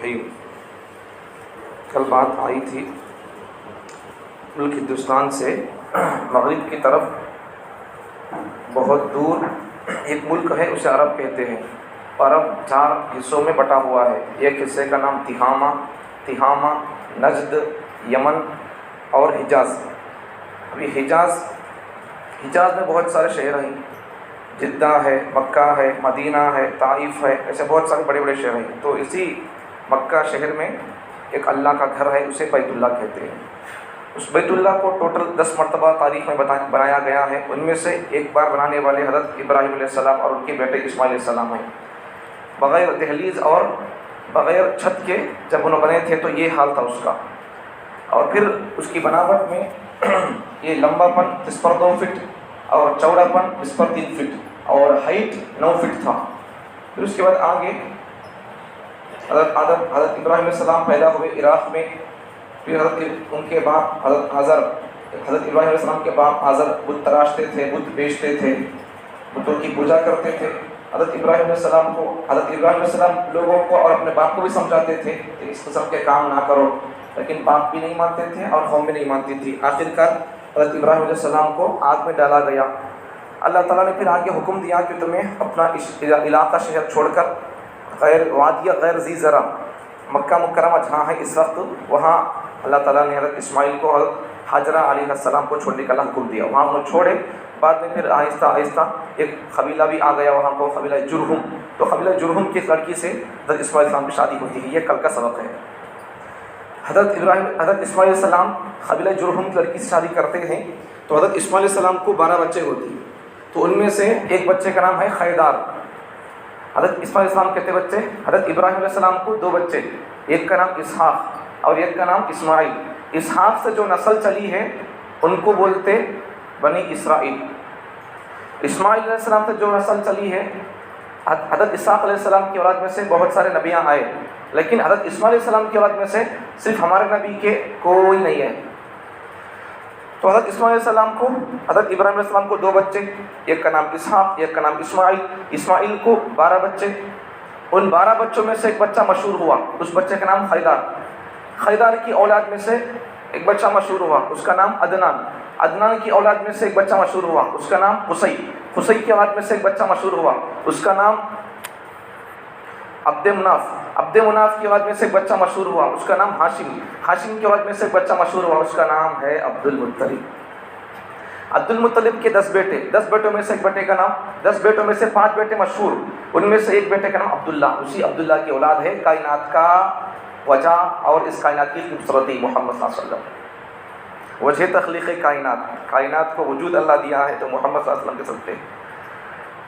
الرحیم۔ کل بات آئی تھی ملک ہندوستان سے مغرب کی طرف بہت دور ایک ملک ہے، اسے عرب کہتے ہیں۔ عرب 4 حصوں میں بٹا ہوا ہے۔ ایک حصے کا نام تہامہ، نجد، یمن اور حجاز۔ ابھی حجاز میں بہت سارے شہر ہیں، جدہ ہے، مکہ ہے، مدینہ ہے، طائف ہے، ایسے بہت سارے بڑے بڑے شہر ہیں۔ تو اسی مکہ شہر میں ایک اللہ کا گھر ہے، اسے بیت اللہ کہتے ہیں۔ اس بیت اللہ کو ٹوٹل 10 مرتبہ تاریخ میں بنایا گیا ہے۔ ان میں سے ایک بار بنانے والے حضرت ابراہیم علیہ السلام اور ان کے بیٹے اسماعیل علیہ السلام ہیں۔ بغیر دہلیز اور بغیر چھت کے جب انہوں بنے تھے تو یہ حال تھا اس کا۔ اور پھر اس کی بناوٹ میں یہ لمبا پن اس پر 2 فٹ اور چوڑا پن اس پر 3 فٹ اور ہائٹ 9 فٹ تھا۔ پھر اس کے بعد آگے حضرت ابراہیم علیہ السلام پیدا ہوئے عراق میں۔ پھر ان کے باپ حضرت ابراہیم علیہ السلام کے باپ آزر بت تراشتے تھے، بت بیچتے تھے، بتوں کی پوجا کرتے تھے۔ حضرت ابراہیم علیہ السلام لوگوں کو اور اپنے باپ کو بھی سمجھاتے تھے کہ اس قسم کے کام نہ کرو، لیکن باپ بھی نہیں مانتے تھے اور قوم بھی نہیں مانتی تھی۔ آخرکار حضرت ابراہیم علیہ السلام کو آگ میں ڈالا گیا۔ اللہ تعالیٰ نے پھر آگے حکم دیا کہ تمہیں اپنا علاقہ شہر چھوڑ کر غیر ذی زرع مکہ مکرمہ جہاں ہے اس وقت، وہاں اللہ تعالیٰ نے حضرت اسماعیل کو حضرت حاجرہ علیہ السلام کو چھوڑنے کا حکم دیا۔ وہاں انہوں چھوڑے۔ بعد میں پھر آہستہ آہستہ ایک قبیلہ بھی آ گیا وہاں کو، قبیلہ جرہم۔ تو قبیلہ جرہم کی لڑکی سے حضرت اسماعیل السلام کی شادی ہوتی ہے۔ یہ کل کا سبق ہے۔ حضرت اسماعیل علیہ السلام قبیلہ جرہم کی لڑکی سے شادی کرتے ہیں تو حضرت اسماعیل علیہ السلام کو 12 بچے ہوتے ہیں۔ تو ان میں سے ایک بچے کا نام ہے خیدار۔ حضرت اسماعیل علیہ السلام کہتے بچے، حضرت ابراہیم علیہ السلام کو 2 بچے، ایک کا نام اسحاق اور ایک کا نام اسماعیل۔ اسحاق سے جو نسل چلی ہے ان کو بولتے بنی اسرائیل۔ اسماعیل علیہ السلام سے جو نسل چلی ہے، حضرت اسحاق علیہ السلام کی اولاد میں سے بہت سارے نبیاں آئے، لیکن حضرت اسماعیل علیہ السلام کی اولاد میں سے صرف ہمارے نبی کے کوئی نہیں ہے۔ تو حضرت اسماعیل علیہ السلام کو، حضرت ابراہیم علیہ السلام کو 2 بچے، ایک کا نام اسحاق، ایک کا نام اسماعیل۔ اسماعیل کو 12 بچے۔ ان 12 بچوں میں سے ایک بچہ مشہور ہوا، اس بچے کا نام خیدار کی اولاد میں سے ایک بچہ مشہور ہوا، اس کا نام عدنان کی اولاد میں سے ایک بچہ مشہور ہوا، اس کا نام قصی کی اولاد میں سے ایک بچہ مشہور ہوا، اس کا نام عبد مناف کی اولاد میں سے ایک بچہ مشہور ہوا، اس کا نام ہاشم کی اولاد میں سے ایک بچہ مشہور ہوا، اس کا نام ہے عبد المطلب کے 10 بیٹے، 10 بیٹوں میں سے ایک بیٹے کا نام، 10 بیٹوں میں سے 5 بیٹے مشہور، ان میں سے ایک بیٹے کا نام عبداللہ۔ اسی عبداللہ کی اولاد ہے کائنات کا وجہ اور اس کائنات کی خوبصورتی محمد صلی اللہ علیہ وسلم۔ وجہ تخلیق کائنات کو وجود اللہ دیا ہے تو محمد صلی اللہ علیہ وسلم کے سلطے۔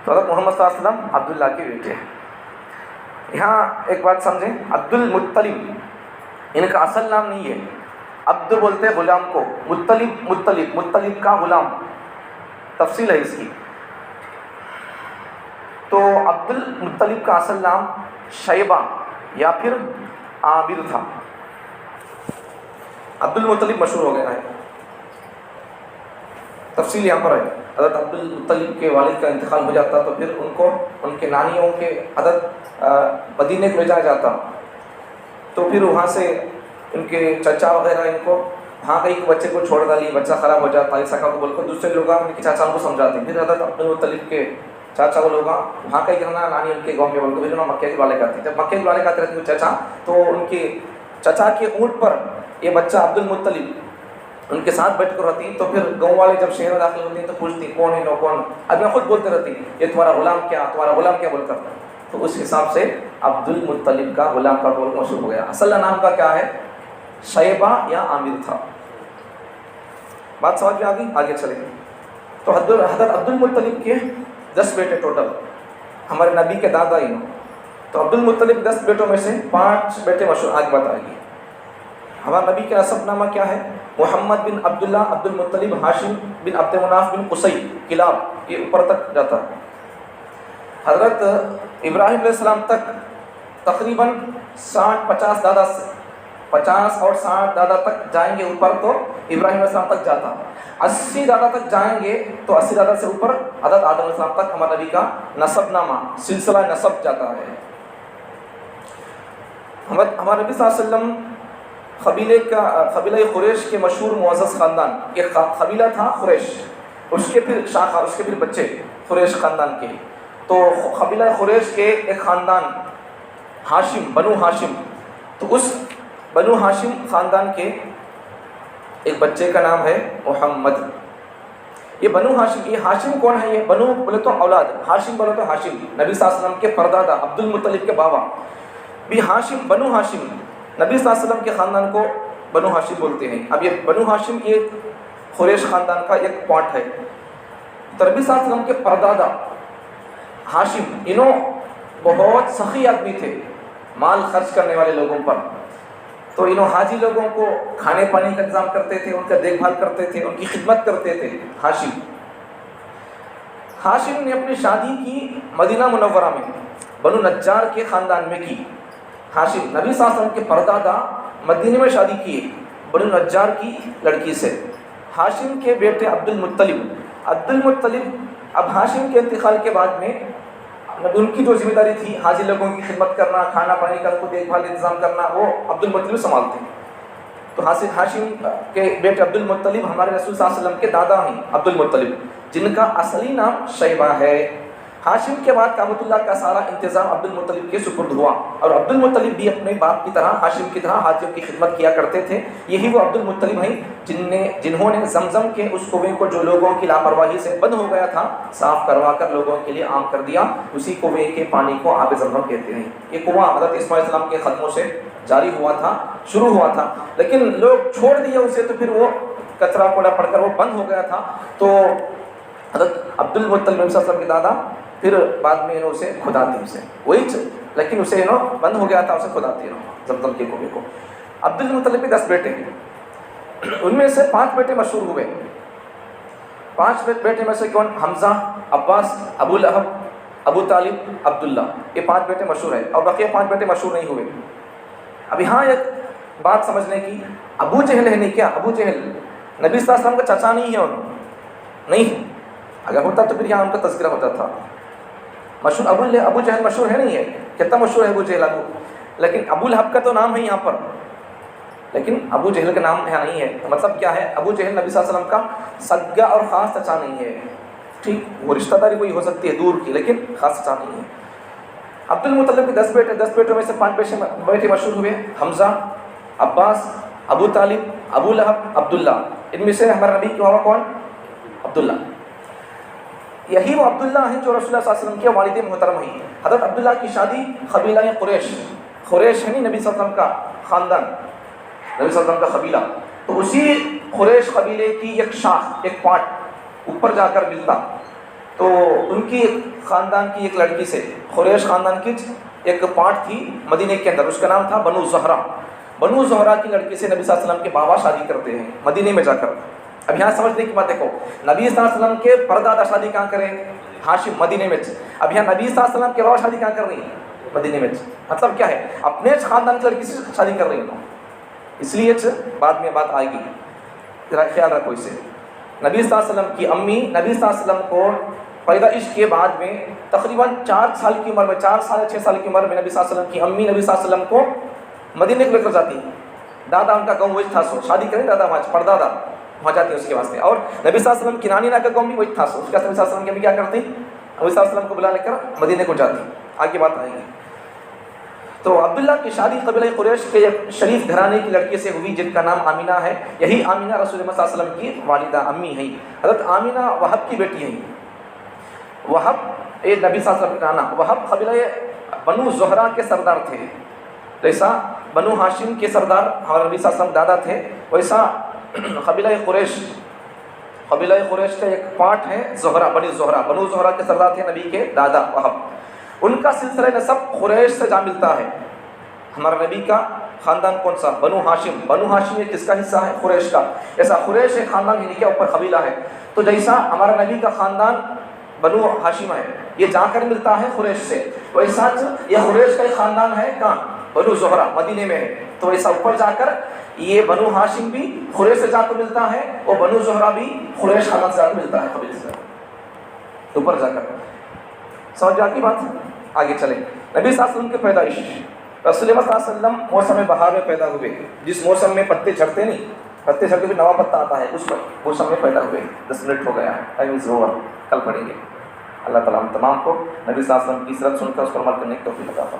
تو حضرت محمد صلی اللہ علیہ وسلم عبداللہ کے بیٹے ہیں۔ یہاں ایک بات سمجھیں، عبد المطلب ان کا اصل نام نہیں ہے۔ عبد بولتے غلام کو، مطلب کا غلام، تفصیل ہے اس کی۔ تو عبد المطلب کا اصل نام شیبہ یا پھر عامر تھا۔ عبد المطلب مشہور ہو گیا ہے، تفصیل یہاں پر ہے۔ حضرت عبد المطلب کے والد کا انتقال ہو جاتا تو پھر ان کو ان کے نانیوں کے حضرت مدینے کو لے جایا جاتا، تو پھر وہاں سے ان کے چچا وغیرہ ان کو وہاں کہیں بچے کو چھوڑ ڈالی، بچہ خراب ہو جاتا، ایسا کا کو بول کر دوسرے لوگ ان کے چاچا کو سمجھاتے ہیں۔ پھر حضرت عبد المطلب کے چاچا وہ لوگ وہاں کا ہی کرنا، نانی ان کے گاؤں کے بول کو پھر مکے کے والے کرتے ہیں۔ جب مکے کے والے کرتے رہتے ہیں چچا، تو ان کے چچا کے اونٹ پر یہ بچہ عبد المطلب ان کے ساتھ بیٹھ کر رہتی ہیں۔ تو پھر گاؤں والے جب شہر میں داخل ہوتے ہیں تو پوچھتی کون ہے کون، اب میں خود بولتے رہتی یہ تمہارا غلام کیا بول کر۔ تو اس حساب سے عبد المطلب کا غلام کا بول مشہور ہو گیا۔ اصل نام کا کیا ہے؟ شیبہ یا عامر تھا۔ بات سمجھ میں آ گئی؟ آگے چلیں۔ تو حضرت عبد المطلب کے 10 بیٹے ٹوٹل، ہمارے نبی کے دادا ہی۔ تو عبد المطلب 10 بیٹوں میں سے 5 بیٹے مشہور، آج بتائے گی۔ ہمارے نبی کا نسب نامہ کیا ہے؟ محمد بن عبداللہ، عبد المطلب، ہاشم بن عبد مناف بن قصی، کلاب، یہ اوپر تک جاتا ہے۔ حضرت ابراہیم علیہ السلام تک تقریباً 50 دادا، 50 اور 60 دادا تک جائیں گے اوپر تو ابراہیم علیہ السلام تک جاتا۔ 80 دادا تک جائیں گے تو 80 دادا سے اوپر حضرت آدم علیہ السلام تک ہمارے نبی کا نسب نامہ، سلسلہ نسب جاتا ہے۔ ہمارے نبی صلی اللہ علیہ وسلم قبیلہ قریش کے مشہور معزز خاندان، ایک قبیلہ تھا قریش، اس کے پھر شاخہ، اس کے پھر بچے قریش خاندان کے، تو قبیلہ قریش کے ایک خاندان ہاشم، بنو ہاشم، تو اس بنو ہاشم خاندان کے ایک بچے کا نام ہے محمد۔ یہ بنو ہاشم، یہ ہاشم کون ہے؟ یہ بنو بولے تو اولاد، ہاشم بولے تو ہاشم، نبی صلی اللہ علیہ وسلم کے پردادا عبد المطلب کے بابا بھی ہاشم، بنو ہاشم، نبی صلی اللہ علیہ وسلم کے خاندان کو بنو ہاشم بولتے ہیں۔ اب یہ بنو ہاشم یہ قریش خاندان کا ایک پارٹ ہے۔ تو نبی صلی اللہ علیہ وسلم کے پردادا ہاشم، انہوں بہت سخی آدمی تھے، مال خرچ کرنے والے لوگوں پر، تو انہوں حاجی لوگوں کو کھانے پانے کا انتظام کرتے تھے، ان کا دیکھ بھال کرتے تھے، ان کی خدمت کرتے تھے۔ ہاشم نے اپنی شادی کی مدینہ منورہ میں بنو نجار کے خاندان میں کی۔ ہاشم نبی صلی اللہ علیہ وسلم کے پردادا مدینے میں شادی کیے بنو نجار کی لڑکی سے۔ ہاشم کے بیٹے عبد المطلب، اب ہاشم کے انتقال کے بعد میں ان کی جو ذمہ داری تھی حاجی لوگوں کی خدمت کرنا، کھانا پانے کا، ان کو دیکھ بھال انتظام کرنا، وہ عبد المطلب سنبھالتے ہیں۔ تو ہاشم کے بیٹے عبد المطلب ہمارے رسول صلی اللہ علیہ وسلم کے دادا ہیں، عبد المطلب، جن کا اصلی نام شیبہ ہے۔ ہاشم کے بعد کعبۃ اللہ کا سارا انتظام عبد المطلب کے سپرد ہوا، اور عبد المطلب بھی اپنے باپ کی طرح، ہاشم کی طرح حاجیوں کی خدمت کیا کرتے تھے۔ یہی وہ عبد المطلب ہیں جنہوں نے زمزم کے اس کنویں کو جو لوگوں کی لاپرواہی سے بند ہو گیا تھا، صاف کروا کر لوگوں کے لیے عام کر دیا۔ اسی کنویں کے پانی کو آب زمزم کہتے ہیں۔ یہ کنواں حضرت اسماعیل علیہ السلام کے قدموں سے جاری ہوا تھا، شروع ہوا تھا، لیکن لوگ چھوڑ دیا اسے، تو پھر وہ کچرا کوڑا پڑ کر وہ بند ہو گیا تھا۔ تو حضرت عبد المطلب صلی اللہ علیہ وسلم کے دادا پھر بعد میں انہوں اسے کھداتے، اسے وہی لیکن اسے انہوں بند ہو گیا تھا، اسے کھداتے انہوں زمزم کے کنویں کو۔ عبد المطلب کے 10 بیٹے ہیں، ان میں سے 5 بیٹے مشہور ہوئے۔ 5 بیٹے میں سے کون؟ حمزہ، عباس، ابو لہب، ابو طالب، عبداللہ، یہ 5 بیٹے مشہور ہیں، اور بقیہ 5 بیٹے مشہور نہیں ہوئے۔ اب یہاں ایک بات سمجھنے کی، ابو جہل ہے نہیں کیا؟ ابو جہل نبی صلی اللہ علیہ وسلم کا چچا نہیں ہے، انہوں نہیں، اگر ہوتا تو پھر یہاں ان کا تذکرہ ہوتا تھا۔ مشہور ابو جہل مشہور ہے نہیں ہے؟ کتنا مشہور ہے ابو جہل؟ لیکن ابو لہب کا تو نام ہے یہاں پر، لیکن ابو جہل کا نام یہاں نہیں ہے۔ مطلب کیا ہے؟ ابو جہل نبی صلی اللہ علیہ وسلم کا سگا اور خاص چچا نہیں ہے، ٹھیک، وہ رشتہ داری کوئی ہو سکتی ہے دور کی، لیکن خاص چچا نہیں ہے۔ عبد المطلب کے 10 بیٹے، 10 بیٹوں میں سے 5 بیٹے مشہور ہوئے، حمزہ، عباس، ابو طالب، ابو لہب، عبداللہ۔ ان میں سے ہمارے نبی کے بابا کون؟ عبداللہ۔ یہی وہ عبداللہ ہیں جو رسول اللہ صلی اللہ علیہ وسلم کے والد محترم ہیں۔ حضرت عبداللہ کی شادی قبیلہ قریش ہے نہیں نبی صلی اللہ علیہ وسلم کا خاندان، نبی صلی اللہ علیہ وسلم کا قبیلہ، تو اسی قریش قبیلے کی ایک شاخ، ایک پارٹ اوپر جا کر ملتا، تو ان کی خاندان کی ایک لڑکی سے، قریش خاندان کی ایک پارٹ تھی مدینے کے اندر، اس کا نام تھا بنو زہرہ۔ بنو زہرہ کی لڑکی سے نبی صلی اللہ علیہ وسلم کے بابا شادی کرتے ہیں مدینے میں جا کر۔ اب یہاں سمجھنے کی بات دیکھو، نبی صلی اللہ علیہ وسلم کے پردادا شادی کہاں کریں؟ ہاشم، مدینے میں۔ اب یہاں نبی صلی اللہ علیہ وسلم کے بابا شادی کہاں کر رہی ہیں؟ مدینے میں۔ مطلب کیا ہے؟ اپنے خاندان کی لڑکی سے شادی کر رہی ہیں، اس لیے بعد میں بات آئے گی، ذرا خیال رکھو اسے۔ نبی صلی اللہ علیہ وسلم کی امی نبی صلی اللہ علیہ وسلم کو پیدائش کے بعد میں تقریباً 4 سال کی عمر میں، 4 سال یا 6 سال کی عمر میں نبی صلی اللہ علیہ وسلم کی امی نبی صلی اللہ علیہ وسلم کو مدینے کو لے کر جاتی ہیں۔ دادا ان کا گاؤں وہی تھا، سو شادی کریں دادا وہاں، پردادا وہاں جاتے ہیں اس کے واسطے۔ اور نبی صلی اللہ علیہ وسلم کی نانی نا کا گاؤں بھی وہی تھا، سو اس کا نبی صلی اللہ علیہ وسلم کی امی کیا کرتی؟ نبی صلی اللہ علیہ وسلم کو بلا لے کر مدینے کو جاتی۔ آگے بات آئے گی۔ تو عبداللہ کی شادی قبیلہ قریش کے ایک شریف گھرانے کی لڑکی سے ہوئی جن کا نام آمینہ ہے۔ یہی آمینہ رسول اللہ صلی اللہ علیہ وسلم کی والدہ امی ہیں۔ حضرت آمینہ وہب کی بیٹی ہیں۔ وہب یہ نبی صلی اللہ علیہ وسلم کا نام، وہب قبیلہ بنو زہرہ کے سردار تھے، جیسا بنو ہاشم کے سردار ہمارے نبی صلی اللہ علیہ وسلم دادا تھے، ویسا قبیلہ قریش کا ایک پارٹ ہے زہرہ، بنو زہرہ کے سردار تھے نبی کے دادا وہب۔ ان کا سلسلہ نسب قریش سے جا ملتا ہے۔ ہمارے نبی کا خاندان کون سا؟ بنو ہاشم۔ بنو ہاشم یہ کس کا حصہ ہے؟ قریش کا۔ ایسا قریش ایک خاندان یعنی کہ اوپر قبیلہ ہے، تو جیسا ہمارا نبی کا خاندان بنو ہاشم ہے، یہ جا کر ملتا ہے قریش سے، ویسا یہ قریش کا ایک خاندان ہے کہاں؟ بنو زہرہ، مدینے میں ہے، تو ایسا اوپر جا کر یہ بنو ہاشم بھی قریش سے جا کر ملتا ہے، اور بنو زہرہ بھی قریش خاندان سے جا کر ملتا ہے، قبیلے سے اوپر جا کر۔ سمجھ آتی بات؟ آگے چلیں۔ نبی صلی اللہ علیہ وسلم کی پیدائش رسول اللہ صلی اللہ علیہ وسلم موسم بہار میں پیدا ہوئے، جس موسم میں پتے جھڑتے نہیں، پتے جھڑ کے بھی نوا پتا آتا ہے، اس موسم میں پیدا ہوئے۔ 10 منٹ ہو گیا ہے، ٹائم از اوور، کل پڑھیں گے۔ اللہ تعالیٰ ہم تمام کو نبی صلی اللہ علیہ وسلم کی سیرت سن کر اس پر عمل کرنے کی توفیق عطا فرمائے۔